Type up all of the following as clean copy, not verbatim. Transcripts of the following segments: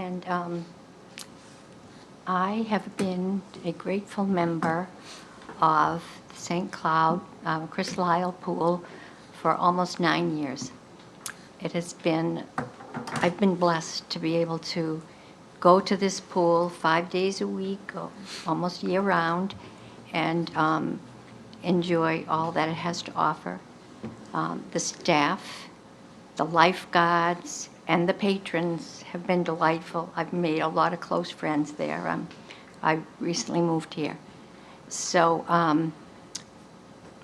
And I have been a grateful member of the St. Cloud Chris Lyle pool for almost 9 years. It has been, I've been blessed to be able to go to this pool 5 days a week, almost year round, and enjoy all that it has to offer. The staff, the lifeguards, and the patrons have been delightful. I've made a lot of close friends there. I recently moved here. So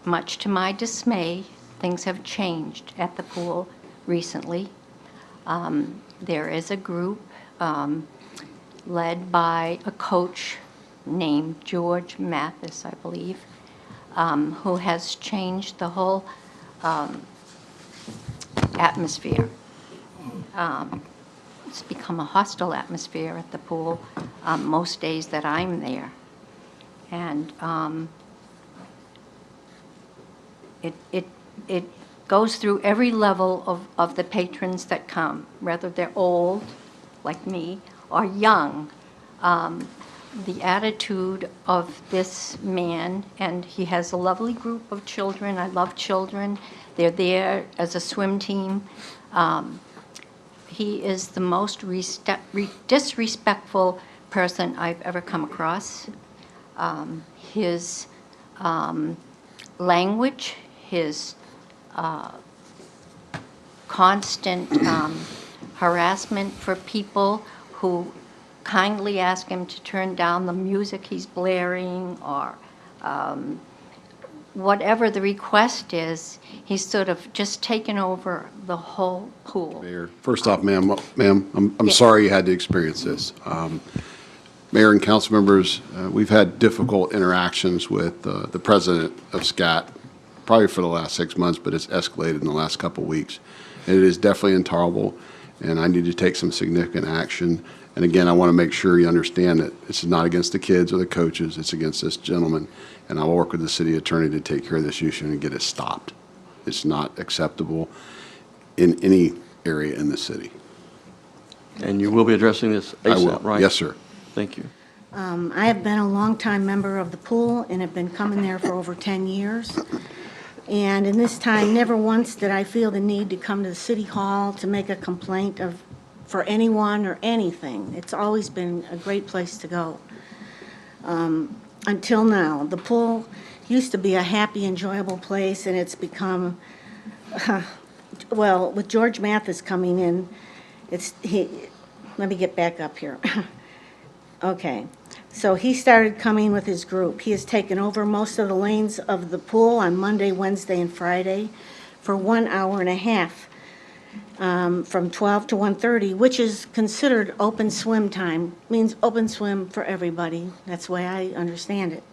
much to my dismay, things have changed at the pool recently. There is a group led by a coach named George Mathis, I believe, who has changed the whole atmosphere. It's become a hostile atmosphere at the pool most days that I'm there. And it goes through every level of the patrons that come, whether they're old, like me, or young. The attitude of this man, and he has a lovely group of children. I love children. They're there as a swim team. He is the most disrespectful person I've ever come across. His language, his constant harassment for people who kindly ask him to turn down the music he's blaring, or whatever the request is, he's sort of just taken over the whole pool. Mayor, first off, ma'am, I'm sorry you had to experience this. Mayor and council members, we've had difficult interactions with the president of SCAT probably for the last 6 months, but it's escalated in the last couple of weeks. And it is definitely intolerable, and I need to take some significant action. And again, I want to make sure you understand that this is not against the kids or the coaches, it's against this gentleman. And I will work with the city attorney to take care of this issue and get it stopped. It's not acceptable in any area in the city. And you will be addressing this ASAP, I will. right? Yes, sir. Thank you. I have been a longtime member of the pool and have been coming there for over 10 years. And in this time, never once did I feel the need to come to the city hall to make a complaint for anyone or anything. It's always been a great place to go. Until now. The pool used to be a happy, enjoyable place, and it's become, well, with George Mathis coming in, let me get back up here. Okay, so he started coming with his group. He has taken over most of the lanes of the pool on Monday, Wednesday, and Friday for 1 hour and a half. From 12 to 1:30, which is considered open swim time, means open swim for everybody. That's the way I understand it.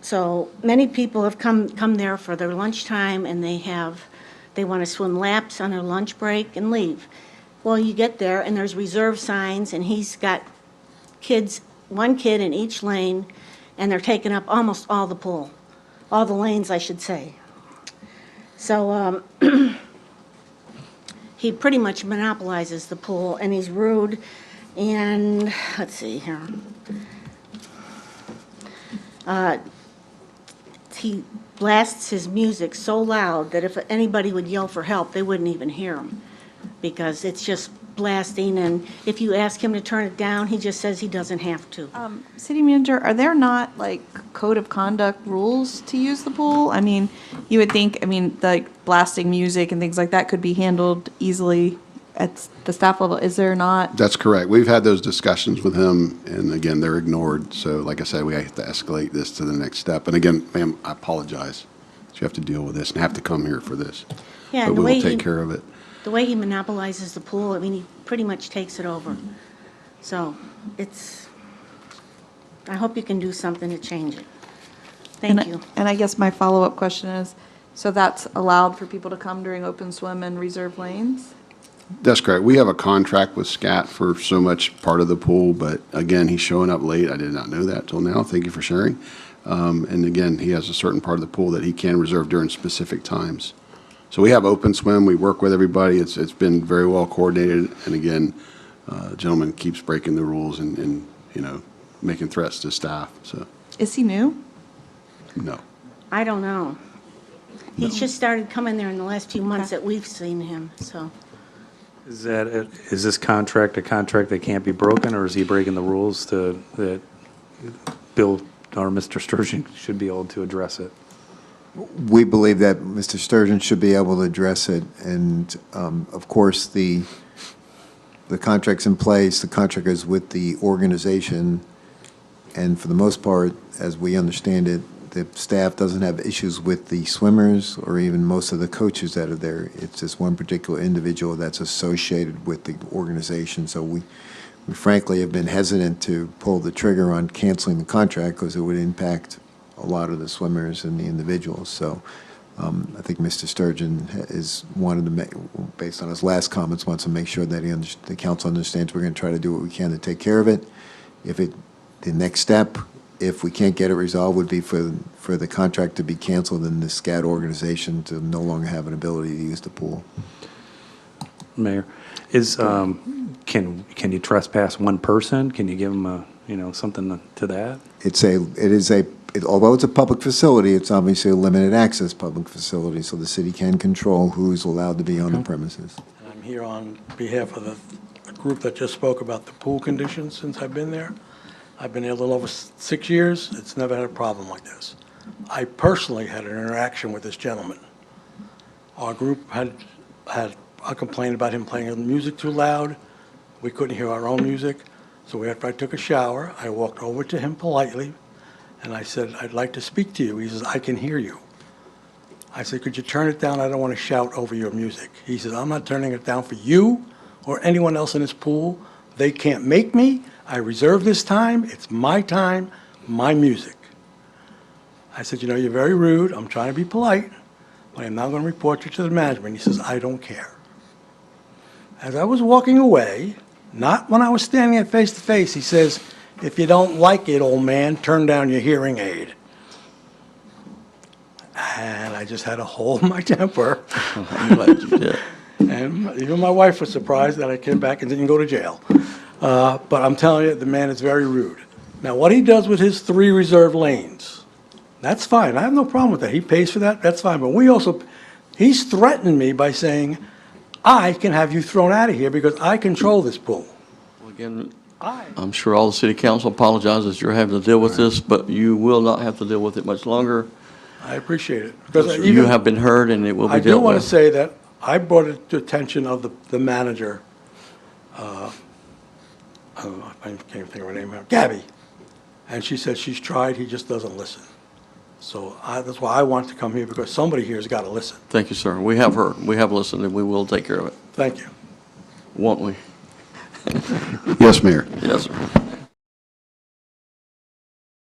So many people have come there for their lunchtime, and they want to swim laps on their lunch break and leave. Well, you get there, and there's reserve signs, and he's got kids, one kid in each lane, and they're taking up almost all the pool, all the lanes, I should say. So he pretty much monopolizes the pool, and he's rude, and let's see here. He blasts his music so loud that if anybody would yell for help, they wouldn't even hear him, because it's just blasting, and if you ask him to turn it down, he just says he doesn't have to. City manager, are there not like code of conduct rules to use the pool? I mean, you would think, like blasting music and things like that could be handled easily at the staff level. Is there not? That's correct. We've had those discussions with him, and again, they're ignored. So like I said, we have to escalate this to the next step. And again, ma'am, I apologize that you have to deal with this and have to come here for this. Yeah, but we will take care of it. The way he monopolizes the pool, he pretty much takes it over. So I hope you can do something to change it. Thank you. And I guess my follow-up question is, so that's allowed for people to come during open swim and reserve lanes? That's correct. We have a contract with SCAT for so much part of the pool, but again, he's showing up late. I did not know that till now. Thank you for sharing. And again, he has a certain part of the pool that he can reserve during specific times. So we have open swim. We work with everybody. It's been very well coordinated. And again, the gentleman keeps breaking the rules and making threats to staff. So, Is he new? no. I don't know. He's just started coming there in the last few months that we've seen him, so. Is this contract a contract that can't be broken, or is he breaking the rules that Bill or Mr. Sturgeon should be able to address it? We believe that Mr. Sturgeon should be able to address it, and of course, the contract's in place, the contract is with the organization, and for the most part, as we understand it, the staff doesn't have issues with the swimmers or even most of the coaches that are there. It's just one particular individual that's associated with the organization, so we frankly have been hesitant to pull the trigger on canceling the contract because it would impact a lot of the swimmers and the individuals. So I think Mr. Sturgeon is wanted to make, based on his last comments, wants to make sure that the council understands we're going to try to do what we can to take care of it. The next step, if we can't get it resolved, would be for the contract to be canceled and the SCAD organization to no longer have an ability to use the pool. Mayor, can you trespass one person? Can you give them something to that? Although it's a public facility, it's obviously a limited access public facility, so the city can control who's allowed to be on the premises. I'm here on behalf of the group that just spoke about the pool conditions since I've been there. I've been there a little over 6 years. It's never had a problem like this. I personally had an interaction with this gentleman. Our group had a complaint about him playing the music too loud. We couldn't hear our own music. So after I took a shower, I walked over to him politely, and I said, "I'd like to speak to you." He says, "I can hear you." I said, "Could you turn it down? I don't want to shout over your music." He says, "I'm not turning it down for you or anyone else in this pool. They can't make me. I reserve this time. It's my time, my music." I said, "You're very rude. I'm trying to be polite, but I'm now going to report you to the management." He says, "I don't care." As I was walking away, not when I was standing there face to face, he says, "If you don't like it, old man, turn down your hearing aid." And I just had to hold my temper. I'm glad you did. And even my wife was surprised that I came back and didn't go to jail. But I'm telling you, the man is very rude. Now, what he does with his 3 reserved lanes, that's fine. I have no problem with that. He pays for that. That's fine. But he's threatened me by saying, "I can have you thrown out of here because I control this pool." Well, again, I'm sure all the city council apologizes you're having to deal with this, but you will not have to deal with it much longer. I appreciate it. Because You have been heard, and it will be I dealt with. do want to say that I brought it to attention of the manager, I don't know, I can't even think of her name now, Gabby. And she said she's tried, he just doesn't listen. So that's why I want to come here, because somebody here has got to listen. Thank you, sir. We have heard, we have listened, and we will take care of it, Thank you. won't we? Yes, Mayor. Yes, sir.